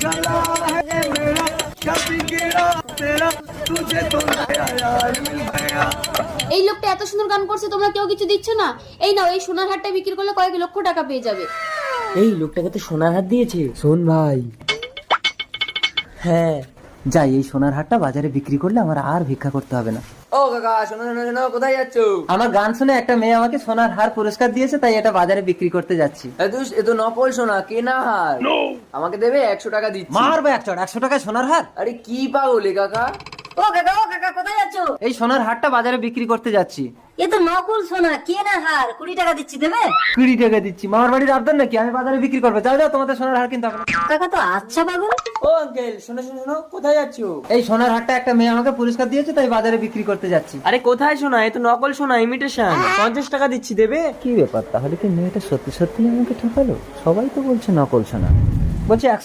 गला है मेरा कभी गिरा तेरा तुझे तो नया यार मिल गया। এই লোকটা এত সুন্দর গান করছে, তোমরা কেউ কিছু দিচ্ছ না? এই নাও, এই সোনার হারটা বিক্রি করলে কয়েক লক্ষ টাকা পেয়ে যাবে। এই লোকটাকে তো সোনার হার দিয়েছে। শোন ভাই, হ্যাঁ যাই, এই সোনার হারটা বাজারে বিক্রি করলে আমার আর ভিক্ষা করতে হবে না। ও কাকা, শোনো শোনো শোনো, কোথায় যাচ্ছ? আমার গান শুনে একটা মেয়ে আমাকে সোনার হার পুরস্কার দিয়েছে, তাই এটা বাজারে বিক্রি করতে যাচ্ছি। এ তো নকল সোনা, কেনা হার। আমাকে দেবে 100 টাকা দিচ্ছি। মারবে 100 টাকায় সোনার হার? আরে কি পাগলে কাকা? ও কাকা কোথায় যাচ্ছ? এই সোনার হারটা বাজারে বিক্রি করতে যাচ্ছি। এ তো নকল সোনা, কেনা হার, 20 টাকা দিচ্ছি, দেবে? 20 টাকা দিচ্ছি? মামার বাড়ির আবদার নাকি আমি বাজারে বিক্রি করবো? যাও যাও, তোমাদের সোনার হার কিনতে হবে না। কাকা তো আচ্ছা পাগল। ও আঙ্কেল, শোনো শোনো শোনো, কোথায় যাচ্ছ? এই সোনার হারটা একটা মেয়ে আমাকে পুরস্কার দিয়েছে, তাই বাজারে বিক্রি করতে যাচ্ছি। আরে কোথায় শোনা, এ তো নকল সোনা, ইমিটেশন। 50 টাকা দিচ্ছি, দেবে? কি ব্যাপার, তাহলে কি মেয়েটা সত্যি সত্যি আমাকে ঠকালো? সবাই তো বলছে নকল সোনা, বলছে 100